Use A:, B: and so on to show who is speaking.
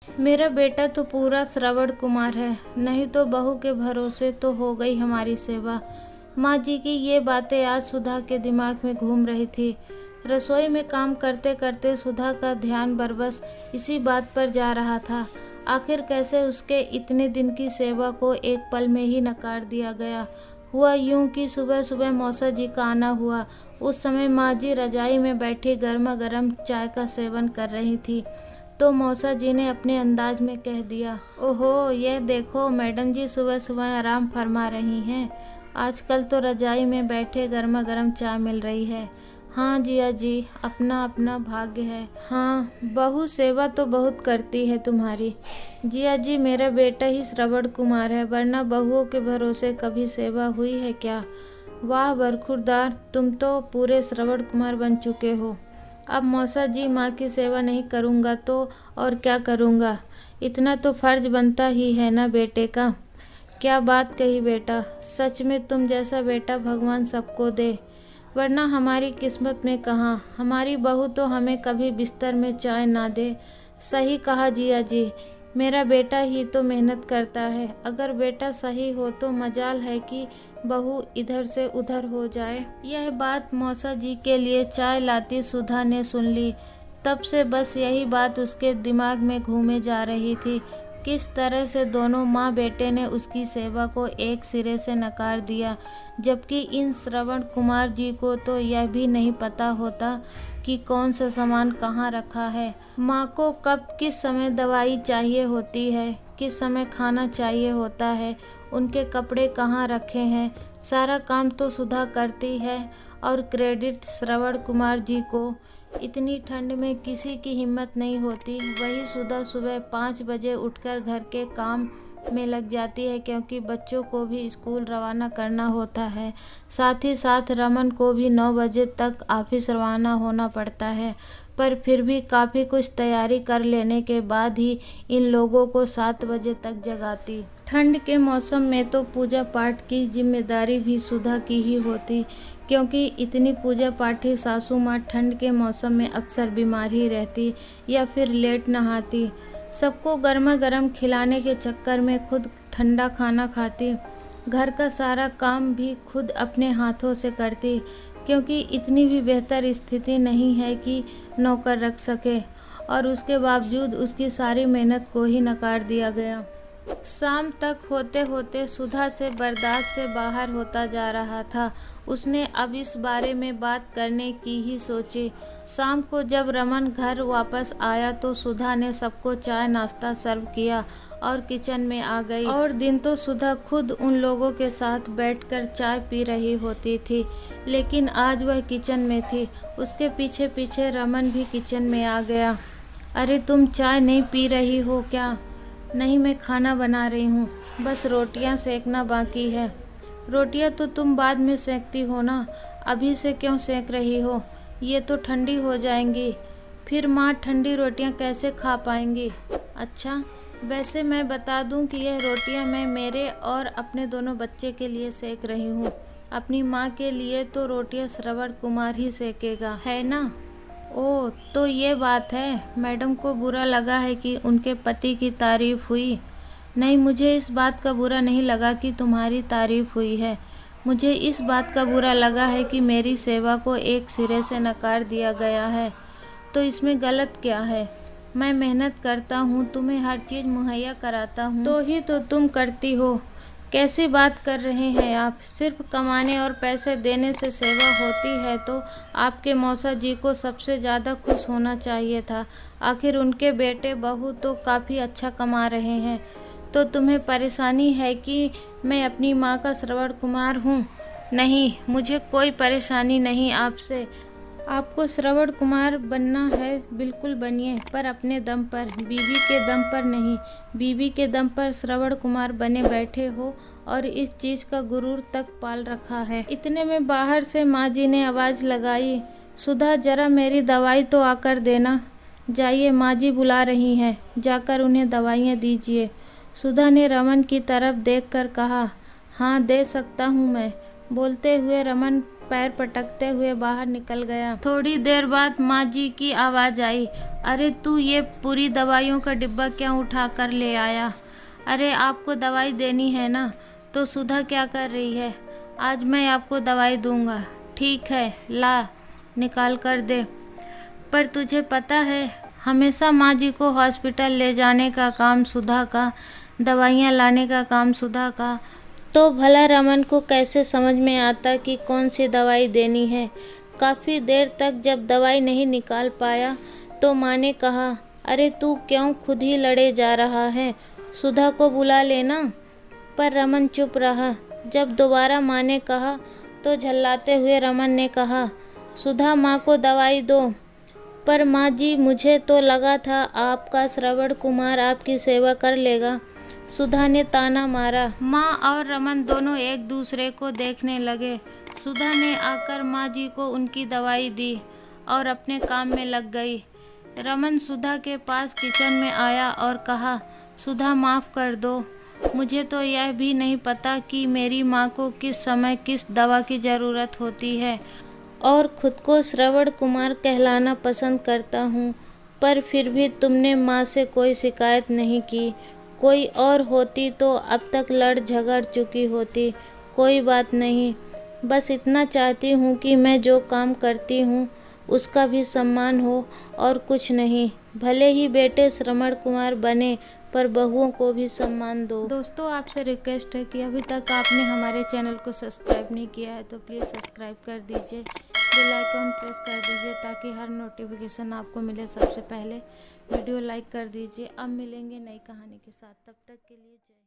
A: मेरा बेटा तो पूरा श्रवण कुमार है, नहीं तो बहू के भरोसे तो हो गई हमारी सेवा। माँ जी की ये बातें आज सुधा के दिमाग में घूम रही थी। रसोई में काम करते करते सुधा का ध्यान बरबस इसी बात पर जा रहा था। आखिर कैसे उसके इतने दिन की सेवा को एक पल में ही नकार दिया गया। हुआ यूं कि सुबह सुबह मौसा जी का आना हुआ। उस समय माँ जी रजाई में बैठी गर्मा गर्म चाय का सेवन कर रही थी, तो मौसा जी ने अपने अंदाज में कह दिया, ओहो ये देखो मैडम जी सुबह सुबह आराम फरमा रही हैं। आजकल तो रजाई में बैठे गर्मा गर्म चाय मिल रही है। हाँ जिया जी, अपना अपना भाग्य है। हाँ बहू सेवा तो बहुत करती है तुम्हारी। जिया जी मेरा बेटा ही श्रवण कुमार है, वरना बहुओं के भरोसे कभी सेवा हुई है क्या। वाह बरखुरदार, तुम तो पूरे श्रवण कुमार बन चुके हो। अब मौसा जी माँ की सेवा नहीं करूँगा तो और क्या करूँगा। इतना तो फर्ज बनता ही है ना बेटे का। क्या बात कही बेटा, सच में तुम जैसा बेटा भगवान सबको दे, वरना हमारी किस्मत में कहाँ। हमारी बहू तो हमें कभी बिस्तर में चाय ना दे। सही कहा जिया जी, मेरा बेटा ही तो मेहनत करता है। अगर बेटा सही हो तो मजाल है कि बहू इधर से उधर हो जाए। यह बात मौसा जी के लिए चाय लाती सुधा ने सुन ली। तब से बस यही बात उसके दिमाग में घूमे जा रही थी, किस तरह से दोनों माँ बेटे ने उसकी सेवा को एक सिरे से नकार दिया, जबकि इन श्रवण कुमार जी को तो यह भी नहीं पता होता कि कौन सा सामान कहाँ रखा है। माँ को कब किस समय दवाई चाहिए होती है, किस समय खाना चाहिए होता है, उनके कपड़े कहाँ रखे हैं, सारा काम तो सुधा करती है। और क्रेडिट श्रवण कुमार जी को। इतनी ठंड में किसी की हिम्मत नहीं होती। वही सुधा सुबह 5 बजे उठकर घर के काम में लग जाती है, क्योंकि बच्चों को भी स्कूल रवाना करना होता है। साथ ही साथ रमन को भी 9 बजे तक ऑफिस रवाना होना पड़ता है। पर फिर भी काफ़ी कुछ तैयारी कर लेने के बाद ही इन लोगों को 7 बजे तक जगाती। ठंड के मौसम में तो पूजा पाठ की जिम्मेदारी भी सुधा की ही होती, क्योंकि इतनी पूजा पाठी सासू माँ ठंड के मौसम में अक्सर बीमार ही रहती या फिर लेट नहाती। सबको गर्मा गर्म खिलाने के चक्कर में खुद ठंडा खाना खाती। घर का सारा काम भी खुद अपने हाथों से करती, क्योंकि इतनी भी बेहतर स्थिति नहीं है कि नौकर रख सके। और उसके बावजूद उसकी सारी मेहनत को ही नकार दिया गया। शाम तक होते होते सुधा से बर्दाश्त से बाहर होता जा रहा था। उसने अब इस बारे में बात करने की ही सोची। शाम को जब रमन घर वापस आया तो सुधा ने सबको चाय नाश्ता सर्व किया और किचन में आ गई। और दिन तो सुधा खुद उन लोगों के साथ बैठकर चाय पी रही होती थी, लेकिन आज वह किचन में थी। उसके पीछे पीछे रमन भी किचन में आ गया। अरे तुम चाय नहीं पी रही हो क्या। नहीं मैं खाना बना रही हूँ, बस रोटियाँ सेकना बाकी है। रोटियाँ तो तुम बाद में सेकती हो ना, अभी से क्यों सेक रही हो। ये तो ठंडी हो जाएंगी, फिर माँ ठंडी रोटियाँ कैसे खा पाएंगी। अच्छा वैसे मैं बता दूँ कि यह रोटियाँ मैं मेरे और अपने दोनों बच्चे के लिए सेक रही हूँ। अपनी माँ के लिए तो रोटियाँ श्रवण कुमार ही सेकेगा, है ना। ओह तो ये बात है। मैडम को बुरा लगा है कि उनके पति की तारीफ हुई। नहीं, मुझे इस बात का बुरा नहीं लगा कि तुम्हारी तारीफ हुई है। मुझे इस बात का बुरा लगा है कि मेरी सेवा को एक सिरे से नकार दिया गया है। तो इसमें गलत क्या है। मैं मेहनत करता हूँ, तुम्हें हर चीज़ मुहैया कराता हूँ, तो ही तो तुम करती हो। कैसी बात कर रहे हैं आप। सिर्फ कमाने और पैसे देने से सेवा होती है तो आपके मौसा जी को सबसे ज़्यादा खुश होना चाहिए था। आखिर उनके बेटे बहू तो काफ़ी अच्छा कमा रहे हैं। तो तुम्हें परेशानी है कि मैं अपनी माँ का श्रवण कुमार हूँ। नहीं, मुझे कोई परेशानी नहीं आपसे। आपको श्रवण कुमार बनना है बिल्कुल बनिए, पर अपने दम पर, बीवी के दम पर नहीं। बीवी के दम पर श्रवण कुमार बने बैठे हो और इस चीज़ का गुरूर तक पाल रखा है। इतने में बाहर से माँ जी ने आवाज़ लगाई, सुधा जरा मेरी दवाई तो आकर देना। जाइए, माँ जी बुला रही हैं, जाकर उन्हें दवाइयाँ दीजिए। सुधा ने रमन की तरफ देखकर कहा, हाँ दे सकता हूँ मैं। बोलते हुए रमन पैर पटकते हुए बाहर निकल गया। थोड़ी देर बाद माँ जी की आवाज़ आई, अरे तू ये पूरी दवाइयों का डिब्बा क्यों उठा कर ले आया? अरे आपको दवाई देनी है ना? तो सुधा क्या कर रही है? आज मैं आपको दवाई दूंगा। ठीक है, ला निकाल कर दे। पर तुझे पता है, हमेशा माँ जी को हॉस्पिटल ले जाने का काम सुधा का, दवाइयाँ लाने का काम सुधा का। तो भला रमन को कैसे समझ में आता कि कौन सी दवाई देनी है। काफ़ी देर तक जब दवाई नहीं निकाल पाया तो माँ ने कहा, अरे तू क्यों खुद ही लड़े जा रहा है, सुधा को बुला लेना। पर रमन चुप रहा। जब दोबारा माँ ने कहा तो झल्लाते हुए रमन ने कहा, सुधा माँ को दवाई दो। पर माँ जी, मुझे तो लगा था आपका श्रवण कुमार आपकी सेवा कर लेगा, सुधा ने ताना मारा। माँ और रमन दोनों एक दूसरे को देखने लगे। सुधा ने आकर माँ जी को उनकी दवाई दी और अपने काम में लग गई। रमन सुधा के पास किचन में आया और कहा, सुधा माफ़ कर दो, मुझे तो यह भी नहीं पता कि मेरी माँ को किस समय किस दवा की ज़रूरत होती है और खुद को श्रवण कुमार कहलाना पसंद करता हूँ। पर फिर भी तुमने माँ से कोई शिकायत नहीं की। कोई और होती तो अब तक लड़ झगड़ चुकी होती। कोई बात नहीं, बस इतना चाहती हूँ कि मैं जो काम करती हूँ उसका भी सम्मान हो और कुछ नहीं। भले ही बेटे श्रवण कुमार बने पर बहुओं को भी सम्मान दो। दोस्तों, आपसे रिक्वेस्ट है कि अभी तक आपने हमारे चैनल को सब्सक्राइब नहीं किया है तो प्लीज़ सब्सक्राइब कर दीजिए, बेल आइकन प्रेस कर दीजिए ताकि हर नोटिफिकेशन आपको मिले सबसे पहले। वीडियो लाइक कर दीजिए। अब मिलेंगे नई कहानी के साथ, तब तक के लिए जय।